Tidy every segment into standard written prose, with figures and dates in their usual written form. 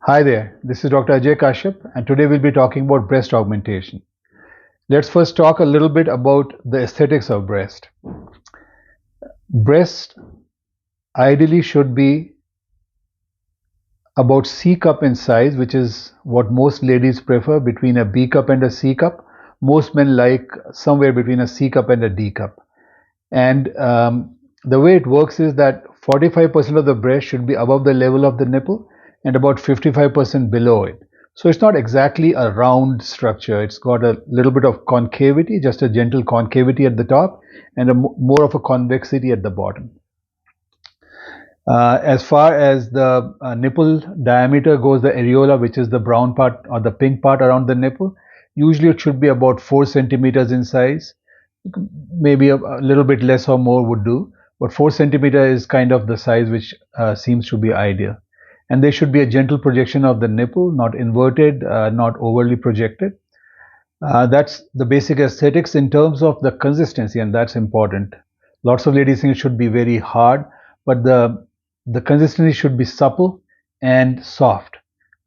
Hi there, this is Dr. Ajaya Kashyap, and today we'll be talking about breast augmentation. Let's first talk a little bit about the aesthetics of breast. Breast ideally should be about C cup in size, which is what most ladies prefer, between a B cup and a C cup. Most men like somewhere between a C cup and a D cup. And the way it works is that 45% of the breast should be above the level of the nipple and about 55% below it. So it's not exactly a round structure. It's got a little bit of concavity, just a gentle concavity at the top, and more of a convexity at the bottom. As far as the nipple diameter goes, the areola, which is the brown part or the pink part around the nipple, usually it should be about 4 centimeters in size. Maybe a little bit less or more would do, but 4 centimeter is kind of the size which seems to be ideal. And there should be a gentle projection of the nipple, not inverted, not overly projected. That's the basic aesthetics. In terms of the consistency, and that's important. Lots of ladies think it should be very hard, but the consistency should be supple and soft,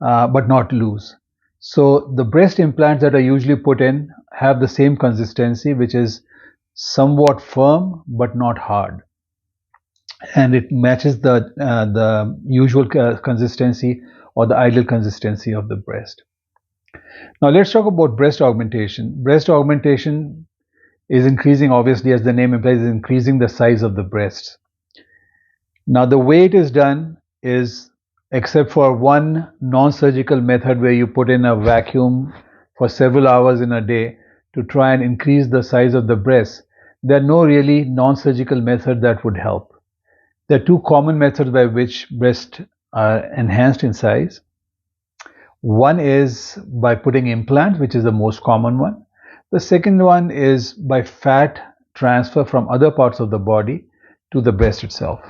but not loose. So the breast implants that are usually put in have the same consistency, which is somewhat firm but not hard, and it matches the usual consistency or the ideal consistency of the breast. Now let's talk about breast augmentation. Breast augmentation is increasing, obviously, as the name implies, is increasing the size of the breasts. Now the way it is done is, except for one non-surgical method where you put in a vacuum for several hours in a day to try and increase the size of the breast, there are no really non-surgical methods that would help. There are two common methods by which breasts are enhanced in size. One is by putting implants, which is the most common one. The second one is by fat transfer from other parts of the body to the breast itself.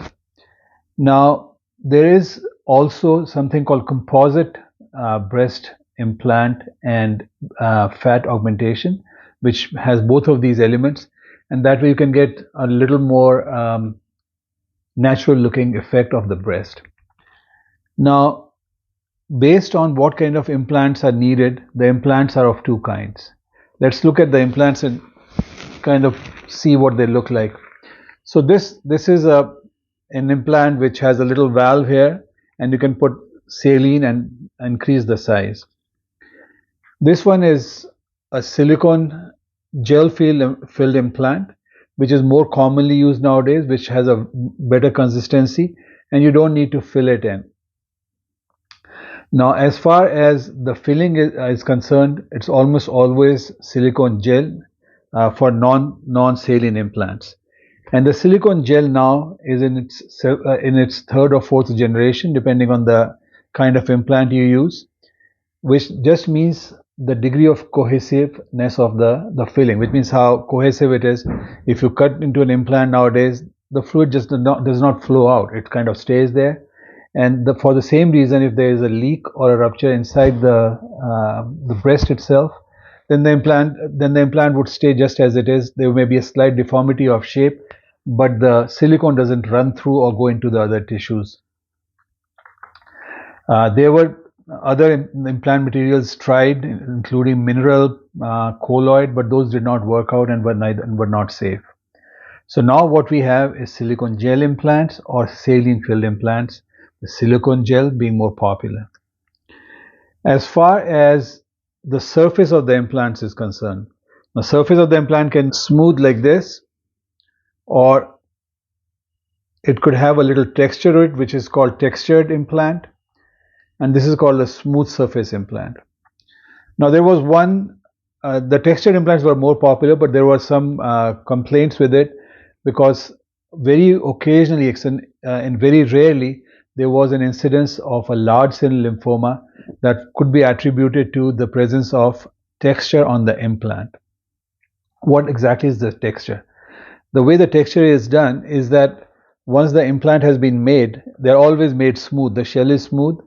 Now, there is also something called composite breast implant and fat augmentation, which has both of these elements, and that way you can get a little more natural looking effect of the breast. Now, based on what kind of implants are needed, the implants are of two kinds. Let's look at the implants and kind of see what they look like. So this is an implant which has a little valve here, and you can put saline and increase the size. This one is a silicone gel filled implant, which is more commonly used nowadays, which has a better consistency, and you don't need to fill it in. Now, as far as the filling is concerned, it's almost always silicone gel for non-saline implants. And the silicone gel now is in its third or fourth generation, depending on the kind of implant you use, which just means the degree of cohesiveness of the filling, which means how cohesive it is. If you cut into an implant nowadays, the fluid just does not flow out. It kind of stays there. And for the same reason, if there is a leak or a rupture inside the breast itself, then the implant would stay just as it is. There may be a slight deformity of shape, but the silicone doesn't run through or go into the other tissues. There were other implant materials tried, including mineral, colloid, but those did not work out and were not safe. So now what we have is silicone gel implants or saline filled implants, the silicone gel being more popular. As far as the surface of the implants is concerned, the surface of the implant can smooth like this, or it could have a little texture to it, which is called textured implant, and this is called a smooth surface implant. Now there was one, the textured implants were more popular, but there were some complaints with it, because very occasionally and very rarely there was an incidence of a large cell lymphoma that could be attributed to the presence of texture on the implant. What exactly is the texture? The way the texture is done is that once the implant has been made, they're always made smooth. The shell is smooth,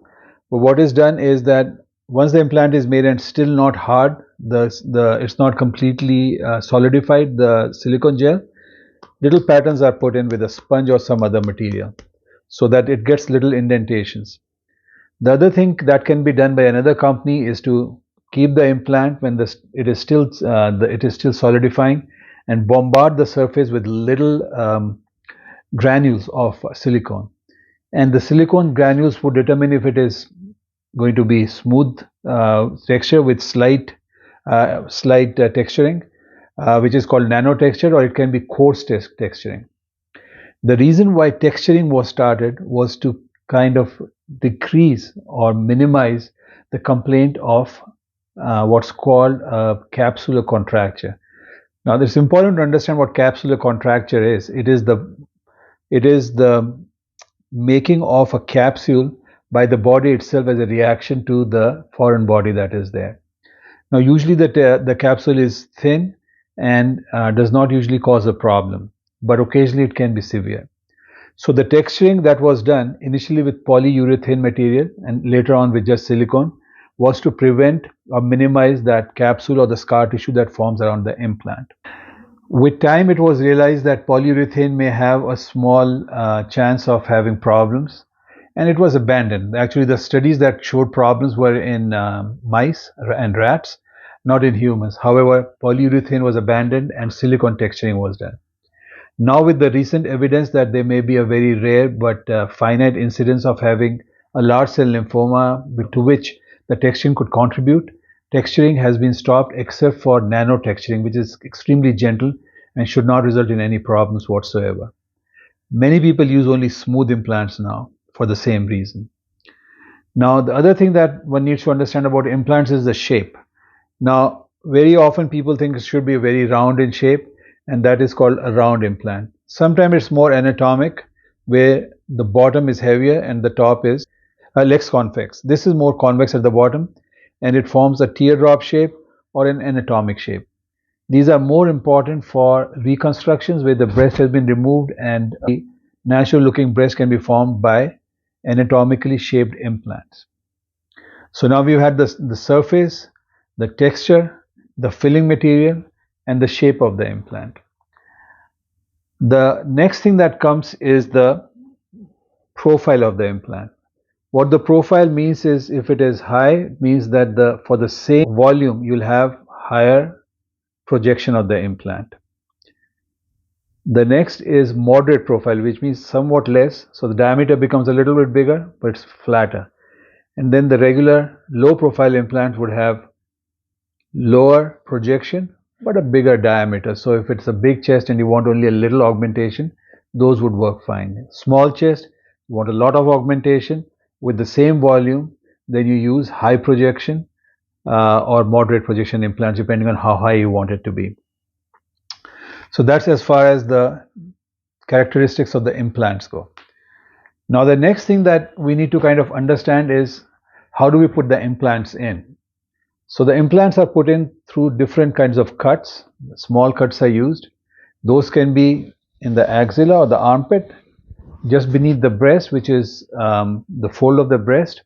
but what is done is that once the implant is made and still not hard, it's not completely solidified, the silicone gel, little patterns are put in with a sponge or some other material so that it gets little indentations. The other thing that can be done by another company is to keep the implant when it is still solidifying, and bombard the surface with little granules of silicone. And the silicone granules would determine if it is going to be smooth texture with slight texturing, which is called nano texture, or it can be coarse texturing. The reason why texturing was started was to kind of decrease or minimize the complaint of what's called a capsular contracture. Now, it's important to understand what capsular contracture is. It is the making of a capsule by the body itself as a reaction to the foreign body that is there. Now, usually the capsule is thin and does not usually cause a problem, but occasionally it can be severe. So the texturing that was done initially with polyurethane material and later on with just silicone was to prevent or minimize that capsule or the scar tissue that forms around the implant. With time, it was realized that polyurethane may have a small chance of having problems, and it was abandoned. Actually, the studies that showed problems were in mice and rats, not in humans. However, polyurethane was abandoned and silicone texturing was done. Now, with the recent evidence that there may be a very rare but finite incidence of having a large cell lymphoma to which the texturing could contribute, texturing has been stopped except for nano texturing, which is extremely gentle and should not result in any problems whatsoever. Many people use only smooth implants now for the same reason. Now, the other thing that one needs to understand about implants is the shape. Now, very often people think it should be very round in shape, and that is called a round implant. Sometimes it's more anatomic, where the bottom is heavier and the top is less convex. This is more convex at the bottom, and it forms a teardrop shape or an anatomic shape. These are more important for reconstructions where the breast has been removed and a natural looking breast can be formed by anatomically shaped implants. So now we've had the surface, the texture, the filling material, and the shape of the implant. The next thing that comes is the profile of the implant. What the profile means is if it is high, it means that for the same volume you'll have higher projection of the implant. The next is moderate profile, which means somewhat less, so the diameter becomes a little bit bigger but it's flatter. And then the regular low profile implant would have lower projection but a bigger diameter. So if it's a big chest and you want only a little augmentation, those would work fine. Small chest, you want a lot of augmentation with the same volume, then you use high projection or moderate projection implants depending on how high you want it to be. So that's as far as the characteristics of the implants go. Now the next thing that we need to kind of understand is how do we put the implants in? So the implants are put in through different kinds of cuts. Small cuts are used. Those can be in the axilla or the armpit, just beneath the breast, which is the fold of the breast.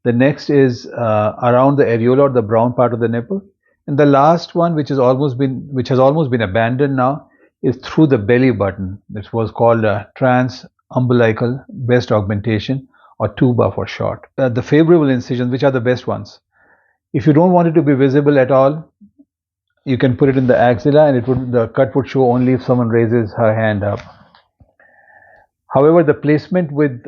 The next is around the areola or the brown part of the nipple. And the last one, which has almost been abandoned now, is through the belly button. This was called a trans-umbilical breast augmentation, or TUBA for short. The favorable incisions, which are the best ones. If you don't want it to be visible at all, you can put it in the axilla, and the cut would show only if someone raises her hand up. However, the placement with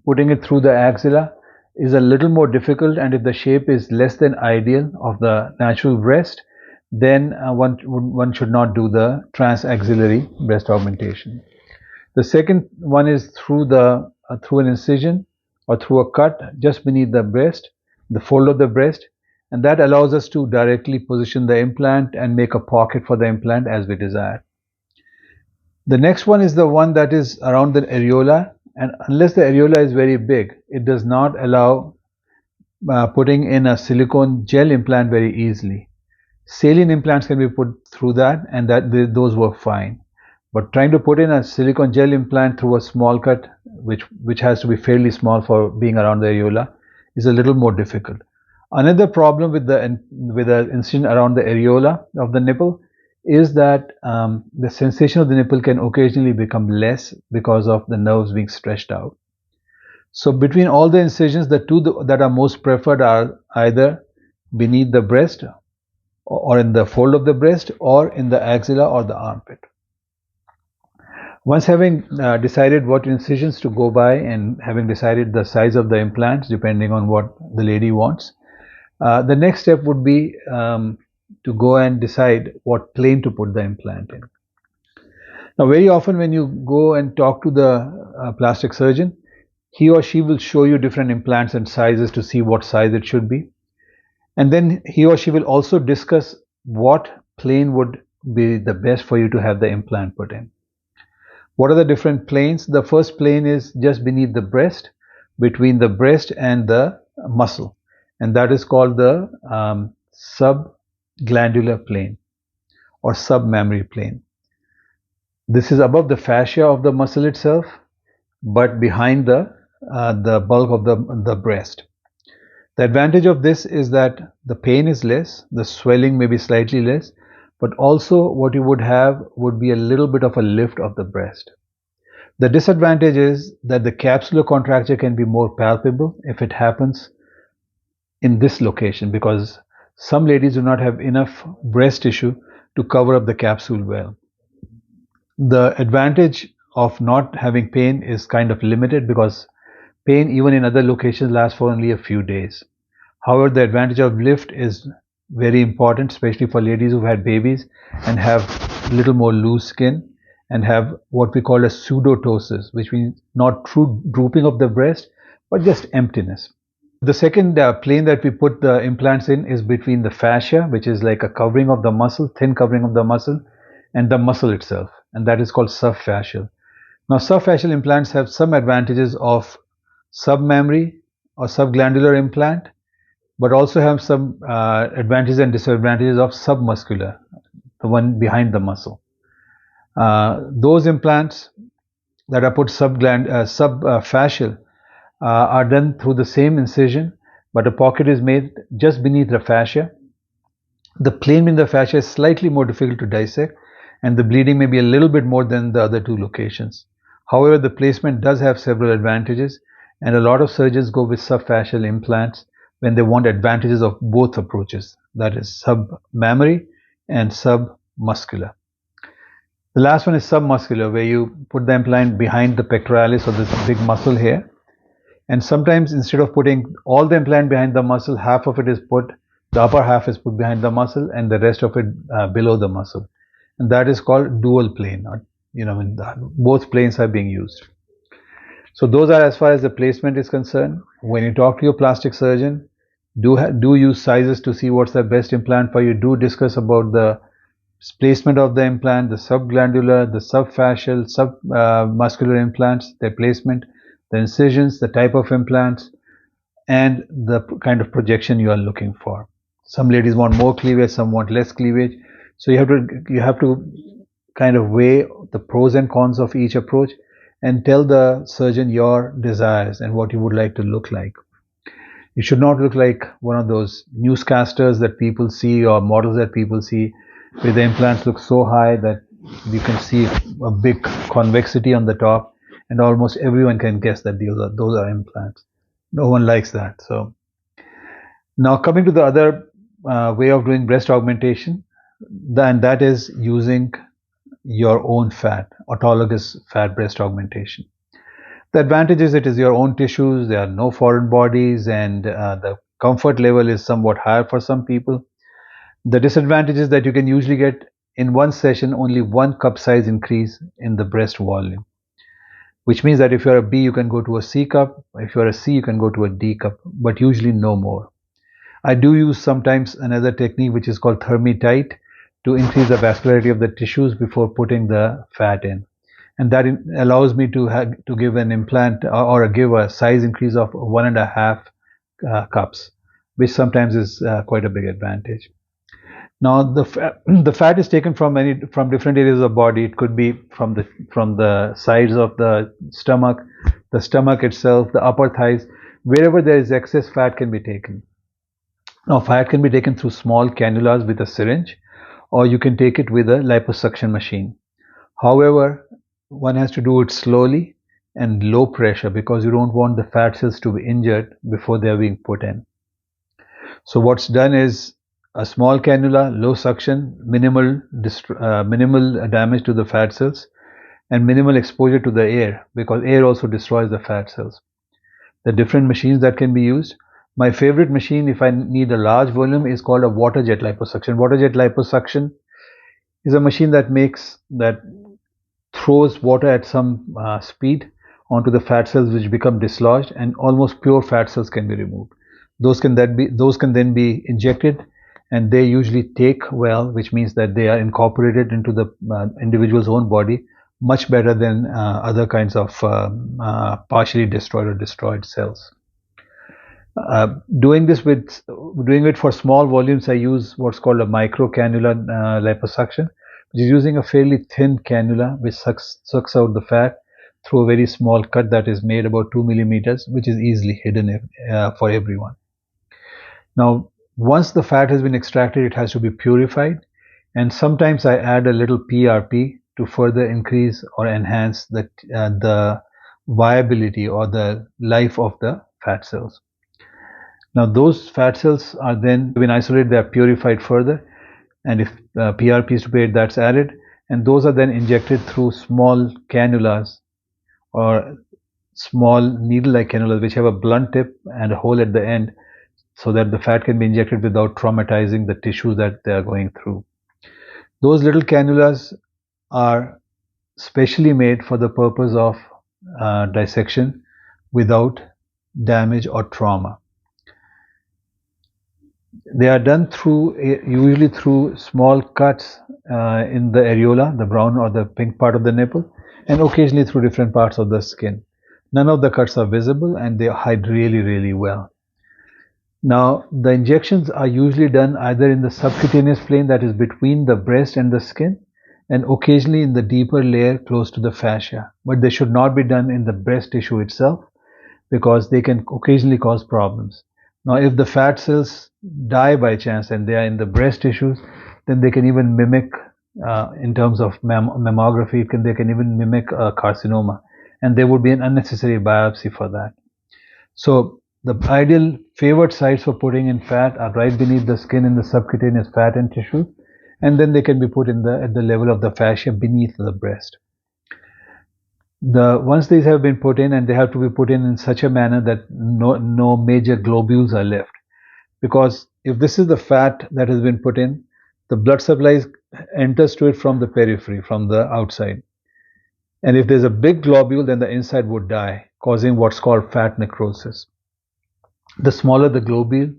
putting it through the axilla is a little more difficult, and if the shape is less than ideal of the natural breast, then one should not do the transaxillary breast augmentation. The second one is through an incision or through a cut just beneath the breast, the fold of the breast, and that allows us to directly position the implant and make a pocket for the implant as we desire. The next one is the one that is around the areola, and unless the areola is very big, it does not allow putting in a silicone gel implant very easily. Saline implants can be put through that, and those work fine. But trying to put in a silicone gel implant through a small cut, which has to be fairly small for being around the areola, is a little more difficult. Another problem with the incision around the areola of the nipple is that the sensation of the nipple can occasionally become less because of the nerves being stretched out. So between all the incisions, the two that are most preferred are either beneath the breast or in the fold of the breast or in the axilla or the armpit. Once having decided what incisions to go by and having decided the size of the implants depending on what the lady wants, the next step would be to go and decide what plane to put the implant in. Now, very often when you go and talk to the plastic surgeon, he or she will show you different implants and sizes to see what size it should be. And then he or she will also discuss what plane would be the best for you to have the implant put in. What are the different planes? The first plane is just beneath the breast, between the breast and the muscle, and that is called the subglandular plane or submammary plane. This is above the fascia of the muscle itself, but behind the bulk of the breast. The advantage of this is that the pain is less, the swelling may be slightly less, but also what you would have would be a little bit of a lift of the breast. The disadvantage is that the capsular contracture can be more palpable if it happens in this location, because some ladies do not have enough breast tissue to cover up the capsule well. The advantage of not having pain is kind of limited because pain even in other locations lasts for only a few days. However, the advantage of lift is very important, especially for ladies who've had babies and have a little more loose skin and have what we call a pseudotosis, which means not true drooping of the breast, but just emptiness. The second plane that we put the implants in is between the fascia, which is like a covering of the muscle, thin covering of the muscle, and the muscle itself, and that is called subfascial. Now, subfascial implants have some advantages of submammary or subglandular implant, but also have some advantages and disadvantages of submuscular, the one behind the muscle. Those implants that are put subfascial are done through the same incision, but a pocket is made just beneath the fascia. The plane in the fascia is slightly more difficult to dissect, and the bleeding may be a little bit more than the other two locations. However, the placement does have several advantages, and a lot of surgeons go with subfascial implants when they want advantages of both approaches, that is submammary and submuscular. The last one is submuscular, where you put the implant behind the pectoralis or this big muscle here. And sometimes instead of putting all the implant behind the muscle, half of it is put, the upper half is put behind the muscle and the rest of it below the muscle. And that is called dual plane, when both planes are being used. So those are as far as the placement is concerned. When you talk to your plastic surgeon, do use sizes to see what's the best implant for you. Do discuss about the placement of the implant, the subglandular, the subfascial, submuscular implants, their placement, the incisions, the type of implants, and the kind of projection you are looking for. Some ladies want more cleavage, some want less cleavage. So you have to kind of weigh the pros and cons of each approach and tell the surgeon your desires and what you would like to look like. You should not look like one of those newscasters that people see or models that people see where the implants look so high that you can see a big convexity on the top and almost everyone can guess that those are implants. No one likes that. So now coming to the other way of doing breast augmentation, and that is using your own fat, autologous fat breast augmentation. The advantage is it is your own tissues, there are no foreign bodies, and the comfort level is somewhat higher for some people. The disadvantage is that you can usually get in one session only 1 cup size increase in the breast volume, which means that if you're a B, you can go to a C cup. If you're a C, you can go to a D cup, but usually no more. I do use sometimes another technique which is called thermi-tight to increase the vascularity of the tissues before putting the fat in. And that allows me to give an implant or give a size increase of 1.5 cups, which sometimes is quite a big advantage. Now the fat is taken from different areas of the body. It could be from the sides of the stomach itself, the upper thighs, wherever there is excess fat can be taken. Now fat can be taken through small cannulas with a syringe, or you can take it with a liposuction machine. However, one has to do it slowly and low pressure because you don't want the fat cells to be injured before they are being put in. So what's done is a small cannula, low suction, minimal damage to the fat cells, and minimal exposure to the air because air also destroys the fat cells. The different machines that can be used. My favorite machine, if I need a large volume, is called a water jet liposuction. Water jet liposuction is a machine that throws water at some speed onto the fat cells which become dislodged, and almost pure fat cells can be removed. Those can then be injected, and they usually take well, which means that they are incorporated into the individual's own body much better than other kinds of partially destroyed or destroyed cells. Doing it for small volumes, I use what's called a micro cannula liposuction, which is using a fairly thin cannula which sucks out the fat through a very small cut that is made about 2 millimeters, which is easily hidden for everyone. Now, once the fat has been extracted, it has to be purified, and sometimes I add a little PRP to further increase or enhance the viability or the life of the fat cells. Now those fat cells are then, when isolated, they are purified further, and if PRP is to be added, that's added, and those are then injected through small cannulas or small needle-like cannulas which have a blunt tip and a hole at the end so that the fat can be injected without traumatizing the tissues that they are going through. Those little cannulas are specially made for the purpose of dissection without damage or trauma. They are done usually through small cuts in the areola, the brown or the pink part of the nipple, and occasionally through different parts of the skin. None of the cuts are visible and they hide really, really well. Now, the injections are usually done either in the subcutaneous plane, that is between the breast and the skin, and occasionally in the deeper layer close to the fascia. But they should not be done in the breast tissue itself because they can occasionally cause problems. Now, if the fat cells die by chance and they are in the breast tissues, then they can even mimic, in terms of mammography, they can even mimic a carcinoma, and there would be an unnecessary biopsy for that. So the ideal favored sites for putting in fat are right beneath the skin in the subcutaneous fat and tissue, and then they can be put at the level of the fascia beneath the breast. Once these have been put in, and they have to be put in such a manner that no major globules are left, because if this is the fat that has been put in, the blood supply enters to it from the periphery, from the outside, and if there's a big globule, then the inside would die, causing what's called fat necrosis. The smaller the globule,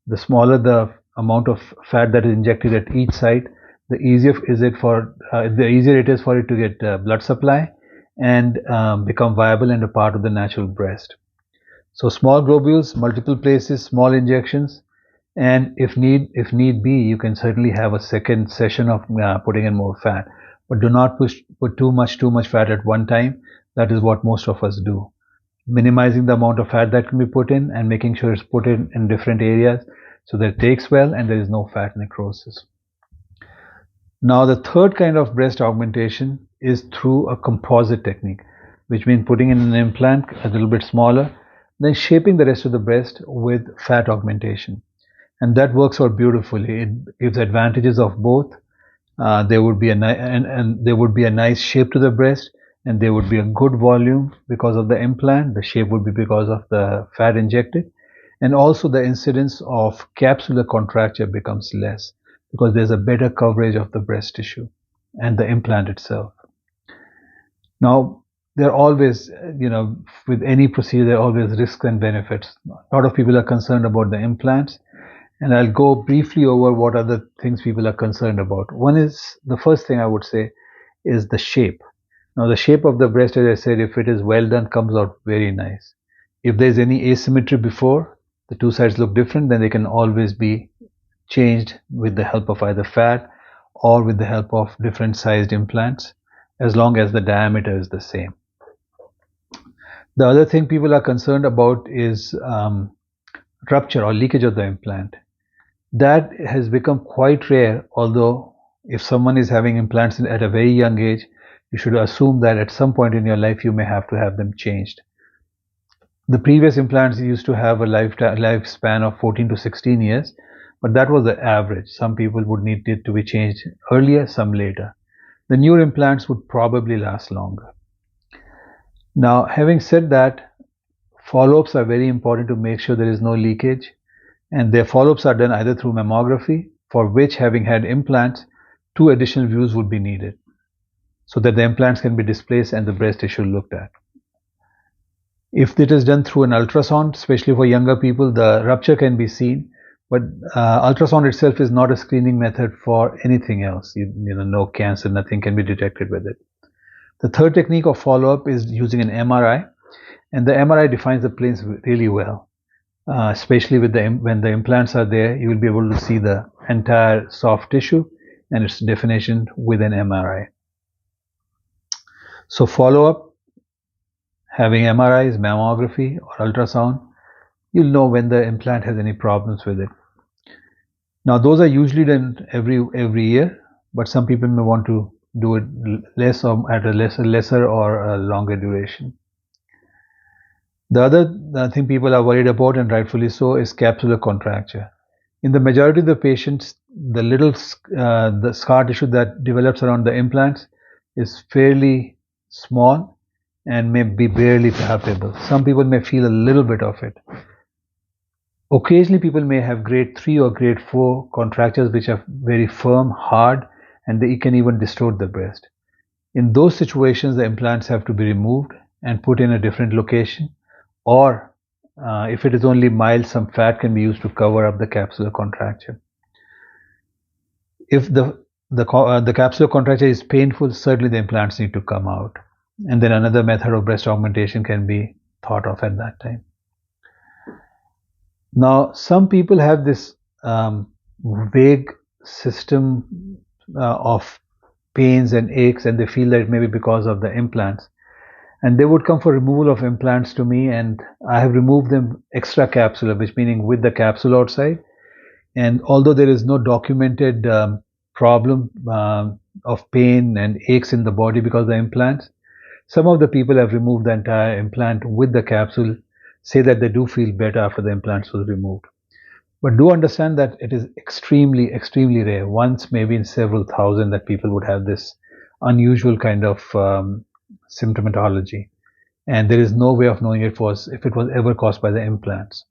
the smaller the amount of fat that is injected at each site, the easier it is for it to get blood supply and become viable and a part of the natural breast. So small globules, multiple places, small injections, and if need be, you can certainly have a second session of putting in more fat, but do not put too much fat at one time. That is what most of us do. Minimizing the amount of fat that can be put in and making sure it's put in different areas so that it takes well and there is no fat necrosis. Now, the third kind of breast augmentation is through a composite technique, which means putting in an implant a little bit smaller, then shaping the rest of the breast with fat augmentation. And that works out beautifully. It gives advantages of both. There would be a nice shape to the breast, and there would be a good volume because of the implant. The shape would be because of the fat injected, and also the incidence of capsular contracture becomes less because there's a better coverage of the breast tissue and the implant itself. Now, there are always, with any procedure, there are always risks and benefits. A lot of people are concerned about the implants, and I'll go briefly over what are the things people are concerned about. The first thing I would say is the shape. Now, the shape of the breast, as I said, if it is well done, comes out very nice. If there's any asymmetry before, the two sides look different, then they can always be changed with the help of either fat or with the help of different sized implants, as long as the diameter is the same. The other thing people are concerned about is rupture or leakage of the implant. That has become quite rare, although if someone is having implants at a very young age, you should assume that at some point in your life you may have to have them changed. The previous implants used to have a lifespan of 14 to 16 years, but that was the average. Some people would need it to be changed earlier, some later. The newer implants would probably last longer. Now, having said that, follow-ups are very important to make sure there is no leakage, and their follow-ups are done either through mammography, for which, having had implants, 2 additional views would be needed so that the implants can be displaced and the breast tissue looked at. If it is done through an ultrasound, especially for younger people, the rupture can be seen, but ultrasound itself is not a screening method for anything else. No cancer, nothing can be detected with it. The third technique of follow-up is using an MRI, and the MRI defines the planes really well. Especially when the implants are there, you will be able to see the entire soft tissue and its definition with an MRI. So follow-up, having MRIs, mammography, or ultrasound, you'll know when the implant has any problems with it. Now, those are usually done every year, but some people may want to do it less or at a lesser or a longer duration. The other thing people are worried about, and rightfully so, is capsular contracture. In the majority of the patients, the scar tissue that develops around the implants is fairly small and may be barely palpable. Some people may feel a little bit of it. Occasionally, people may have grade 3 or grade 4 contractures which are very firm, hard, and they can even distort the breast. In those situations, the implants have to be removed and put in a different location, or if it is only mild, some fat can be used to cover up the capsular contracture. If the capsular contracture is painful, certainly the implants need to come out, and then another method of breast augmentation can be thought of at that time. Now, some people have this vague system of pains and aches, and they feel that it may be because of the implants. And they would come for removal of implants to me, and I have removed them extra capsular, which meaning with the capsule outside. And although there is no documented problem of pain and aches in the body because of the implants, some of the people have removed the entire implant with the capsule, say that they do feel better after the implants was removed. But do understand that it is extremely, extremely rare. Once maybe in several thousand that people would have this unusual kind of symptomatology. And there is no way of knowing if it was ever caused by the implants.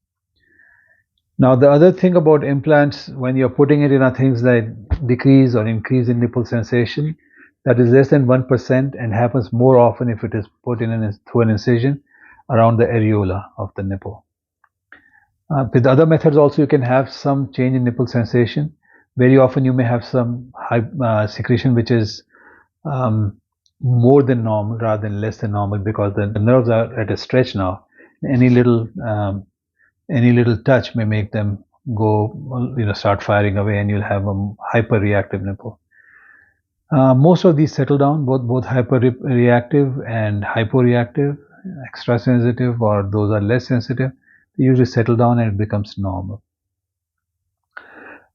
Now, the other thing about implants, when you're putting it in things like decrease or increase in nipple sensation, that is less than 1% and happens more often if it is put in through an incision around the areola of the nipple. With other methods also, you can have some change in nipple sensation. Very often you may have some secretion which is more than normal rather than less than normal, because the nerves are at a stretch now. Any little touch may make them go, start firing away, and you'll have a hyper-reactive nipple. Most of these settle down, both hyper-reactive and hyporeactive, extra sensitive, or those are less sensitive. They usually settle down and it becomes normal.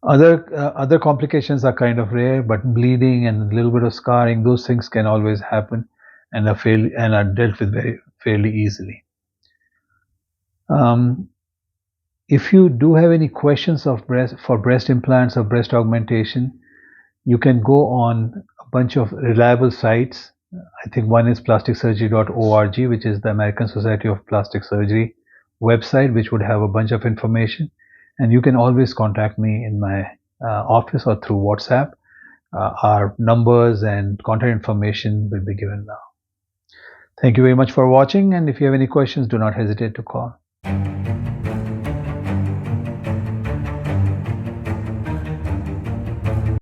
Other complications are kind of rare, but bleeding and a little bit of scarring, those things can always happen and are dealt with fairly easily. If you do have any questions for breast implants or breast augmentation, you can go on a bunch of reliable sites. I think one is plasticsurgery.org, which is the American Society of Plastic Surgery website, which would have a bunch of information. And you can always contact me in my office or through WhatsApp. Our numbers and contact information will be given now. Thank you very much for watching, and if you have any questions, do not hesitate to call.